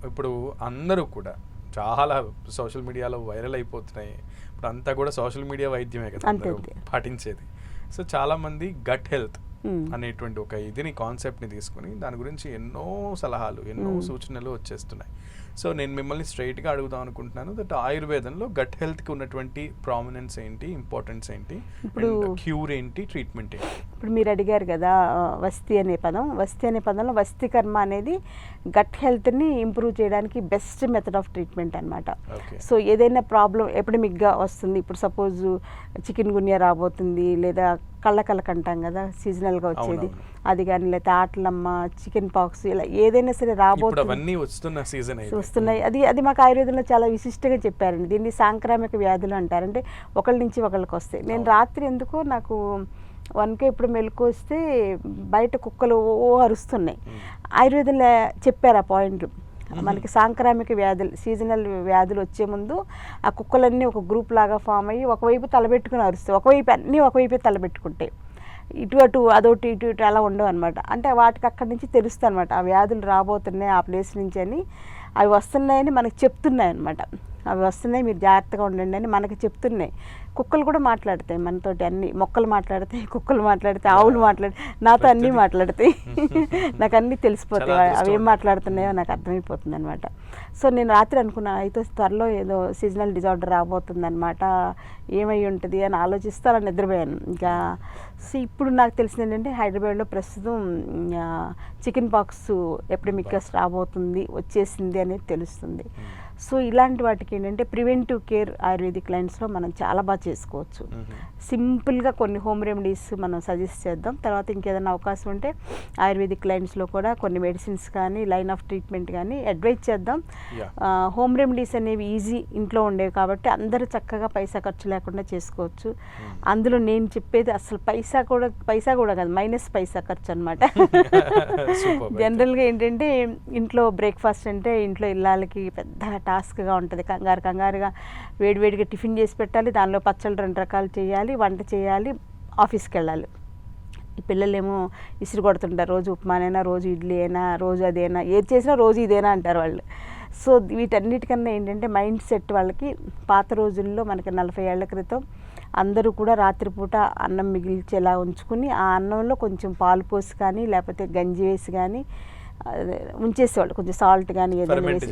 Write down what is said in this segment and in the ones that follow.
ఇప్పుడు అందరూ కూడా చాలా సోషల్ మీడియాలో వైరల్ అయిపోతున్నాయి. ఇప్పుడు అంతా కూడా సోషల్ మీడియా వైద్యమే కదా అందరూ పాటించేది. సో చాలామంది గట్ హెల్త్ అనేటువంటి ఒక ఇదిని కాన్సెప్ట్ని తీసుకుని దాని గురించి ఎన్నో సలహాలు ఎన్నో సూచనలు వచ్చేస్తున్నాయి. సో నేను మిమ్మల్ని స్ట్రైట్గా అడుగుదాం అనుకుంటున్నాను దట్ ఆయుర్వేదంలో గట్ హెల్త్కి ఉన్నటువంటి ప్రామినెన్స్ ఏంటి, ఇంపార్టెన్స్ ఏంటి, ఇప్పుడు క్యూర్ ఏంటి, ట్రీట్మెంట్ ఏంటి? ఇప్పుడు మీరు అడిగారు కదా వస్తి అనే పదంలో వస్తి కర్మ అనేది గట్ హెల్త్ని ఇంప్రూవ్ చేయడానికి బెస్ట్ మెథడ్ ఆఫ్ ట్రీట్మెంట్ అనమాట. సో ఏదైనా ప్రాబ్లం ఎపిడమిక్గా వస్తుంది, ఇప్పుడు సపోజ్ చికెన్ గున్యా రాబోతుంది, లేదా కళ్ళకళ్ళకు అంటాం కదా సీజనల్గా వచ్చేది, అది కానీ లేదా ఆటలమ్మ, చికెన్ పాక్స్, ఇలా ఏదైనా సరే రాబోతుంది వస్తున్నాయి. అది మాకు ఆయుర్వేదంలో చాలా విశిష్టంగా చెప్పారండి. దీన్ని సాంక్రామిక వ్యాధులు అంటారు. అంటే ఒకళ్ళ నుంచి ఒకళ్ళకి వస్తాయి. నేను రాత్రి ఎందుకో నాకు 1కే ఇప్పుడు మెలకు వస్తే బయట కుక్కలు అరుస్తున్నాయి. ఆయుర్వేదంలో చెప్పారు ఆ పాయింట్. మనకి సాంక్రామిక వ్యాధులు, సీజనల్ వ్యాధులు వచ్చే ముందు ఆ కుక్కలన్నీ ఒక గ్రూప్ లాగా ఫామ్ అయ్యి ఒకవైపు తలబెట్టుకుని అరుస్తాయి. ఒకవైపే తలబెట్టుకుంటాయి. ఇటు అటు అదొటి ఇటు ఇటు అలా ఉండవు అనమాట. అంటే వాటికి అక్కడి నుంచి తెలుస్తుంది అనమాట ఆ వ్యాధులు రాబోతున్నాయి ఆ ప్లేస్ నుంచి అని. అవి వస్తున్నాయని మనకు చెప్తున్నాయి అనమాట. అవి వస్తున్నాయి, మీరు జాగ్రత్తగా ఉండండి అని మనకు చెప్తున్నాయి. కుక్కలు కూడా మాట్లాడతాయి మనతోటి, అన్ని మొక్కలు మాట్లాడతాయి, కుక్కలు మాట్లాడతాయి, ఆవులు మాట్లాడతాయి, నాతో అన్నీ మాట్లాడతాయి. నాకు అన్నీ తెలిసిపోతాయి, అవి ఏం మాట్లాడుతున్నాయో నాకు అర్థమైపోతుంది అనమాట. సో నేను రాత్రి అనుకున్నాను అయితే త్వరలో ఏదో సీజనల్ డిజార్డర్ రాబోతుంది అనమాట, ఏమై ఉంటుంది అని ఆలోచిస్తూ అలా నిద్రపోయాను. ఇంకా సో ఇప్పుడు నాకు తెలిసింది ఏంటంటే హైదరాబాద్లో ప్రస్తుతం చికెన్ పాక్స్ ఎపిడమిక్ రాబోతుంది, వచ్చేసింది అనేది తెలుస్తుంది. సో ఇలాంటి వాటికి ఏంటంటే ప్రివెంటివ్ కేర్ ఆయుర్వేదిక్ లైన్స్లో మనం చాలా బాగా చేసుకోవచ్చు. సింపుల్గా కొన్ని హోమ్ రెమెడీస్ మనం సజెస్ట్ చేద్దాం. తర్వాత ఇంకేదైనా అవకాశం ఉంటే ఆయుర్వేదిక్ లైన్స్లో కూడా కొన్ని మెడిసిన్స్ కానీ లైన్ ఆఫ్ ట్రీట్మెంట్ కానీ అడ్వైజ్ చేద్దాం. హోమ్ రెమెడీస్ అనేవి ఈజీ, ఇంట్లో ఉండేవి కాబట్టి అందరూ చక్కగా పైసా ఖర్చు లేకుండా చేసుకోవచ్చు. అందులో నేను చెప్పేది అసలు పైసా కూడా కాదు, మైనస్ పైసా ఖర్చు అనమాట. జనరల్గా ఏంటంటే ఇంట్లో బ్రేక్ఫాస్ట్ అంటే ఇంట్లో ఇళ్ళకి పెద్ద టాస్క్గా ఉంటుంది. కంగారుగా వేడివేడిగా టిఫిన్ చేసి పెట్టాలి, దానిలో పచ్చళ్ళు 2 రకాలు చేయాలి, వంట చేయాలి, ఆఫీస్కి వెళ్ళాలి. ఈ పిల్లలేమో ఇసురు కొడుతుంటారు, రోజు ఉప్మానైనా, రోజు ఇడ్లీ అయినా, రోజు అదేనా, ఏది చేసినా రోజు ఇదేనా అంటారు వాళ్ళు. సో వీటన్నిటికన్నా ఏంటంటే మైండ్ సెట్ వాళ్ళకి పాత రోజుల్లో మనకి 40 ఏళ్ల క్రితం అందరూ కూడా రాత్రిపూట అన్నం మిగిల్చేలా ఉంచుకుని ఆ అన్నంలో కొంచెం పాలు పోసి కానీ లేకపోతే గంజి వేసి కానీ ఉంచేసేవాళ్ళు, కొంచెం సాల్ట్ కానీ ఏదైనా వేసి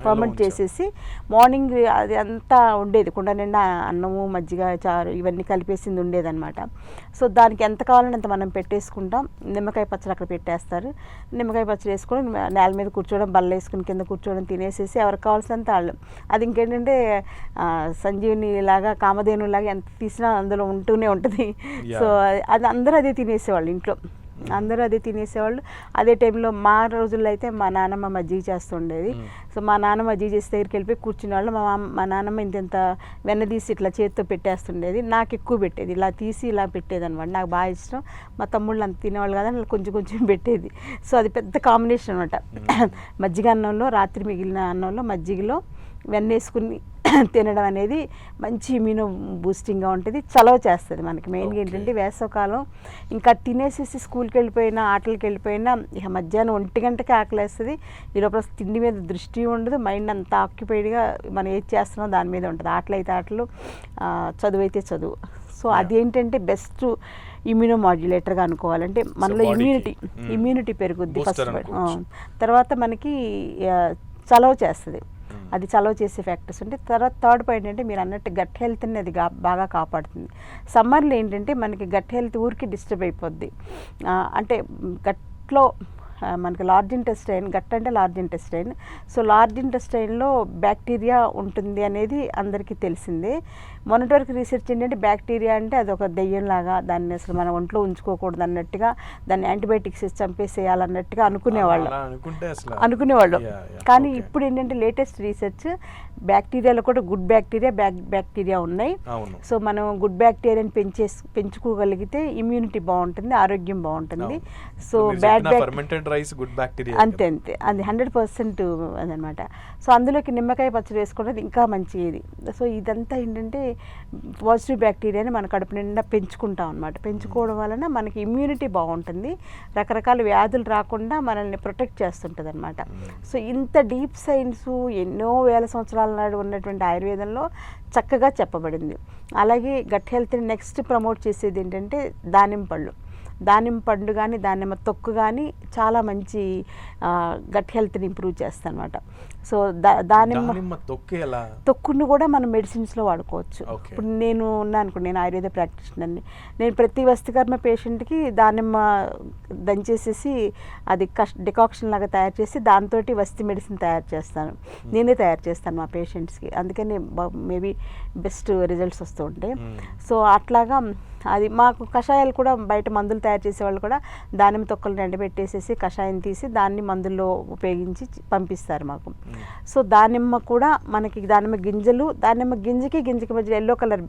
ఫర్మెంట్ చేసేసి మార్నింగ్ అది అంతా ఉండేది. కుండ నిండా అన్నము, మజ్జిగ, చారు ఇవన్నీ కలిపేసింది ఉండేదన్నమాట. సో దానికి ఎంత కావాలంటే అంత మనం పెట్టేసుకుంటాం. నిమ్మకాయ పచ్చడి అక్కడ పెట్టేస్తారు, నిమ్మకాయ పచ్చడి వేసుకొని నేల మీద కూర్చోవడం, బల్ల వేసుకుని కింద కూర్చోవడం, తినేసేసి ఎవరికి కావాల్సినంత వాళ్ళు. అది ఇంకేంటంటే సంజీవిని లాగా, కామధేను లాగా ఎంత తీసినా అందులో ఉంటూనే ఉంటుంది. సో అది అందరూ అదే తినేసేవాళ్ళు ఇంట్లో, అందరూ అదే తినేసేవాళ్ళు. అదే టైంలో మా రోజుల్లో అయితే మా నాన్నమ్మ మజ్జిగ చేస్తుండేది. సో మా నాన్న మజ్జిగ చేసి దగ్గరికి వెళ్ళిపోయి కూర్చునేవాళ్ళు. మా నాన్నమ్మ ఇంత వెన్న తీసి ఇట్లా చేతితో పెట్టేస్తుండేది, నాకు ఎక్కువ పెట్టేది, ఇలా తీసి ఇలా పెట్టేది అనమాట. నాకు బాగా ఇష్టం. మా తమ్ముళ్ళు అంత తినేవాళ్ళు కదా, కొంచెం పెట్టేది. సో అది పెద్ద కాంబినేషన్ అనమాట. మజ్జిగ అన్నంలో, రాత్రి మిగిలిన అన్నంలో మజ్జిగలో వెన్నేసుకుని తినడం అనేది మంచి ఇమ్యూనో బూస్టింగ్గా ఉంటుంది, చలవ చేస్తుంది మనకి. మెయిన్గా ఏంటంటే వేసవకాలం ఇంకా తినేసేసి స్కూల్కి వెళ్ళిపోయినా, ఆటలకి వెళ్ళిపోయినా, ఇక మధ్యాహ్నం 1 గంటకి ఆకలేస్తుంది. ఈ లోపల తిండి మీద దృష్టి ఉండదు, మైండ్ అంతా ఆక్యుపైడ్గా మనం ఏది చేస్తున్నామో దాని మీద ఉంటుంది. ఆటలు అయితే ఆటలు, చదువు అయితే చదువు. సో అదేంటంటే బెస్ట్ ఇమ్యూనో మాడ్యులేటర్గా అనుకోవాలంటే మనలో ఇమ్యూనిటీ పెరుగుద్ది ఫస్ట్. తర్వాత మనకి చలవ చేస్తుంది, అది చలవ చేసే ఫ్యాక్టర్స్ ఉంటాయి. తర్వాత థర్డ్ పాయింట్ అంటే మీరు అన్నట్టు గట్ హెల్త్ని అది బాగా కాపాడుతుంది. సమ్మర్లో ఏంటంటే మనకి గట్ హెల్త్ ఊరికి డిస్టర్బ్ అయిపోద్ది. అంటే గట్లో మనకి లార్జ్ ఇంటెస్టైన్, గట్ అంటే లార్జ్ ఇంటెస్టైన్. సో లార్జ్ ఇంటెస్టైన్లో బ్యాక్టీరియా ఉంటుంది అనేది అందరికీ తెలిసిందే. మొన్నటి వరకు రీసెర్చ్ ఏంటంటే బ్యాక్టీరియా అంటే అది ఒక దెయ్యంలాగా, దాన్ని అసలు మన ఒంట్లో ఉంచుకోకూడదు అన్నట్టుగా, దాన్ని యాంటీబయాటిక్స్ చంపేసేయాలన్నట్టుగా అనుకునేవాళ్ళు. కానీ ఇప్పుడు ఏంటంటే లేటెస్ట్ రీసెర్చ్ బ్యాక్టీరియాలో కూడా గుడ్ బ్యాక్టీరియా, బ్యాడ్ బ్యాక్టీరియా ఉన్నాయి. సో మనం గుడ్ బ్యాక్టీరియాని పెంచుకోగలిగితే ఇమ్యూనిటీ బాగుంటుంది, ఆరోగ్యం బాగుంటుంది. సో బ్యాడ్ అంతే అది 100% అదనమాట. సో అందులోకి నిమ్మకాయ పచ్చడి వేసుకోవడం ఇంకా మంచిది. సో ఇదంతా ఏంటంటే పాజిటివ్ బ్యాక్టీరియాని మన కడుపు నిండా పెంచుకుంటాం అనమాట. పెంచుకోవడం వలన మనకి ఇమ్యూనిటీ బాగుంటుంది, రకరకాల వ్యాధులు రాకుండా మనల్ని ప్రొటెక్ట్ చేస్తుంటుంది అనమాట. సో ఇంత డీప్ సైన్స్ ఎన్నో వేల సంవత్సరాల నాడు ఉన్నటువంటి ఆయుర్వేదంలో చక్కగా చెప్పబడింది. అలాగే గట్ హెల్త్ని నెక్స్ట్ ప్రమోట్ చేసేది ఏంటంటే దానిమ్మ పండు కానీ దానిమ్మ తొక్కు కానీ చాలా మంచి గట్ హెల్త్ని ఇంప్రూవ్ చేస్తాయి అనమాట. సో దానిమ్మ తొక్కును కూడా మనం మెడిసిన్స్లో వాడుకోవచ్చు. ఇప్పుడు నేను ఉన్నాను, నేను ఆయుర్వేద ప్రాక్టీషనర్ని. నేను ప్రతి వస్తికర్మ పేషెంట్కి దానిమ్మ దంచేసేసి అది డికాక్షన్ లాగా తయారు చేసి దాంతో వస్తి మెడిసిన్ తయారు చేస్తాను. నేనే తయారు చేస్తాను మా పేషెంట్స్కి, అందుకని మేబీ బెస్ట్ రిజల్ట్స్ వస్తూ ఉంటాయి. సో అట్లాగా అది మాకు కషాయాలు కూడా బయట మందులు తయారు చేసేవాళ్ళు కూడా దానిమ్మ తొక్కలను ఎండబెట్టేసేసి కషాయం తీసి దాన్ని మందుల్లో ఉపయోగించి పంపిస్తారు మాకు. సో దానిమ్మ కూడా మనకి దానిమ్మ గింజకి మధ్యలో ఎల్లో కలర్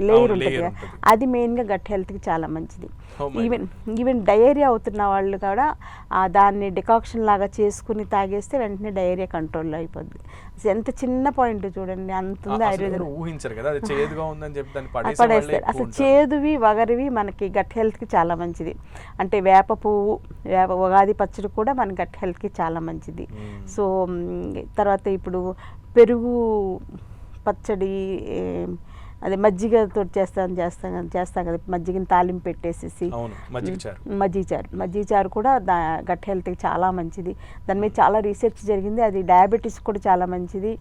లేయర్ ఉంటుంది కదా, అది మెయిన్గా గట్ హెల్త్కి చాలా మంచిది. ఈవెన్ డయేరియా అవుతున్న వాళ్ళు కూడా దాన్ని డికాక్షన్ లాగా చేసుకుని తాగేస్తే వెంటనే డయేరియా కంట్రోల్లో అయిపోద్ది. ఎంత చిన్న పాయింట్ చూడండి, అంత ఉంది ఆయుర్వేదం. పడేస్తారు అసలు చేదువి వగరివి మనకి గట్ హెల్త్కి చాలా మంచిది. అంటే వేప పువ్వు, ఉగాది పచ్చడి కూడా మన గట్ హెల్త్కి చాలా మంచిది. సో తర్వాత ఇప్పుడు పెరుగు పచ్చడి, అదే మజ్జిగతో చేస్తాం కదా, మజ్జిగని తాలింపు పెట్టేసేసి మజ్జిగ చారు కూడా గట్ హెల్త్కి చాలా మంచిది. దాని మీద చాలా రీసెర్చ్ జరిగింది. అది డయాబెటీస్ కూడా చాలా మంచిది,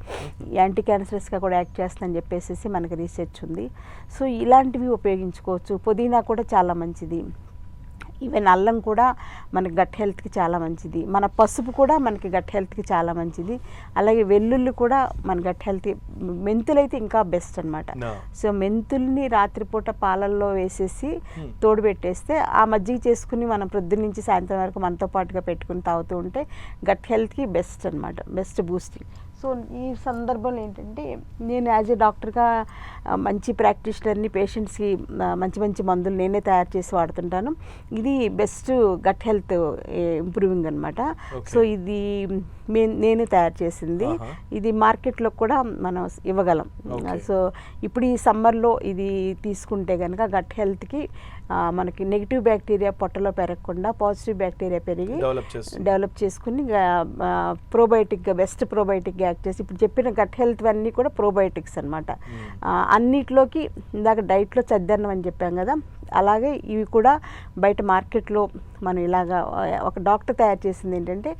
యాంటీ క్యాన్సరస్గా కూడా యాక్ట్ చేస్తుందని చెప్పేసి మనకి రీసెర్చ్ ఉంది. సో ఇలాంటివి ఉపయోగించుకోవచ్చు. పుదీనా కూడా చాలా మంచిది. ఈవెన్ అల్లం కూడా మనకి గట్ హెల్త్కి చాలా మంచిది. మన పసుపు కూడా మనకి గట్ హెల్త్కి చాలా మంచిది. అలాగే వెల్లుల్లి కూడా మన గట్ హెల్త్. మెంతులు అయితే ఇంకా బెస్ట్ అనమాట. సో మెంతుల్ని రాత్రిపూట పాలల్లో వేసేసి తోడు పెట్టేస్తే ఆ మజ్జిగ చేసుకుని మనం ప్రొద్దున నుంచి సాయంత్రం వరకు మనతో పాటుగా పెట్టుకుని తాగుతూ ఉంటే గట్ హెల్త్కి బెస్ట్ అనమాట, బెస్ట్ బూస్టింగ్. సో ఈ సందర్భంలో ఏంటంటే నేను యాజ్ ఏ డాక్టర్గా మంచి ప్రాక్టీషనర్ని, పేషెంట్స్కి మంచి మందులు నేనే తయారు చేసి వాడుతుంటాను. ఇది బెస్ట్ గట్ హెల్త్ ఇంప్రూవింగ్ అనమాట. సో ఇది నేనే తయారు చేసింది. ఇది మార్కెట్లో కూడా మనం ఇవ్వగలం. సో ఇప్పుడు ఈ సమ్మర్లో ఇది తీసుకుంటే కనుక గట్ హెల్త్కి మనకి నెగిటివ్ బ్యాక్టీరియా పొట్టలో పెరగకుండా పాజిటివ్ బ్యాక్టీరియా పెరిగి డెవలప్ చేసుకుని ప్రోబయోటిక్గా బెస్ట్ ప్రోబయోటిక్గా యాక్ట్ చేసి, ఇప్పుడు చెప్పిన గట్ హెల్త్ అన్నీ కూడా ప్రోబయోటిక్స్ అనమాట. అన్నిట్లోకి ఇందాక డైట్లో చద్దన్నం అని చెప్పాం కదా, అలాగే ఇవి కూడా బయట మార్కెట్లో మనం ఇలాగా ఒక డాక్టర్ తయారు చేసింది ఏంటంటే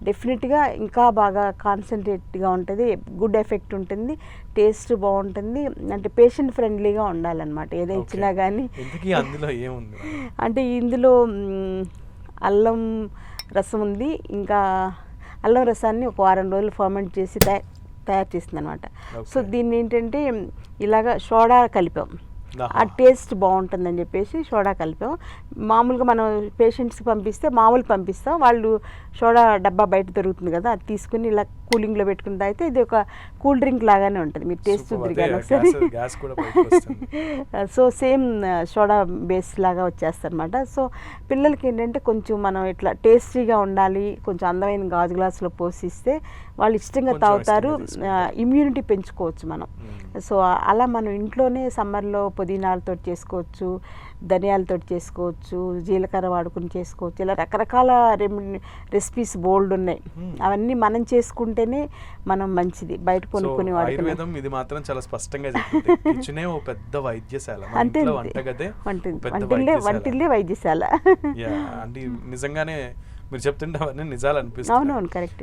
డెఫినెట్గా ఇంకా బాగా కాన్సన్ట్రేట్గా ఉంటుంది, గుడ్ ఎఫెక్ట్ ఉంటుంది, టేస్ట్ బాగుంటుంది, అంటే పేషెంట్ ఫ్రెండ్లీగా ఉండాలన్నమాట ఏదో ఇచ్చినా కానీ. అంటే ఇందులో అల్లం రసం ఉంది, ఇంకా అల్లం రసాన్ని ఒక వారం రోజులు ఫర్మెంట్ చేసి తయారు చేసింది అనమాట. సో దీన్ని ఏంటంటే ఇలాగ సోడా కలిపాం, ఆ టేస్ట్ బాగుంటుందని చెప్పేసి సోడా కలిపాం. మామూలుగా మనం పేషెంట్స్కి పంపిస్తాం, వాళ్ళు సోడా డబ్బా బయట దొరుకుతుంది కదా, అది తీసుకుని ఇలా కూలింగ్లో పెట్టుకుని తాగితే ఇది ఒక కూల్ డ్రింక్ లాగానే ఉంటుంది. మీరు టేస్ట్ చూద్దరు కానీ ఒకసారి. సో సేమ్ సోడా బేస్ లాగా వచ్చేస్తుంది అనమాట. సో పిల్లలకి ఏంటంటే కొంచెం మనం ఇట్లా టేస్టీగా ఉండాలి, కొంచెం అందమైన గాజు గ్లాసులో పోసిస్తే వాళ్ళు ఇష్టంగా తాగుతారు, ఇమ్యూనిటీ పెంచుకోవచ్చు మనం. సో అలా మనం ఇంట్లోనే సమ్మర్లో పుదీనాలతో చేసుకోవచ్చు, ధనియాలతో చేసుకోవచ్చు, జీలకర్ర వాడుకుని చేసుకోవచ్చు. ఇలా రకరకాల రెసిపీస్ బోల్డ్ ఉన్నాయి. అవన్నీ మనం చేసుకుంటేనే మనం మంచిది, బయట కొనుక్కొని ఆయుర్వేదం ఇది మాత్రం చాలా స్పష్టంగా చెప్తుంది. కిచెనే ఓ పెద్ద వైద్యశాల, అంతే, వంటిల్లే వైద్యశాల. అంటే నిజంగానే మీరు చెప్తుంటే అవన్నీ నిజాలు అనిపిస్తుంది. అవునవును, కరెక్ట్.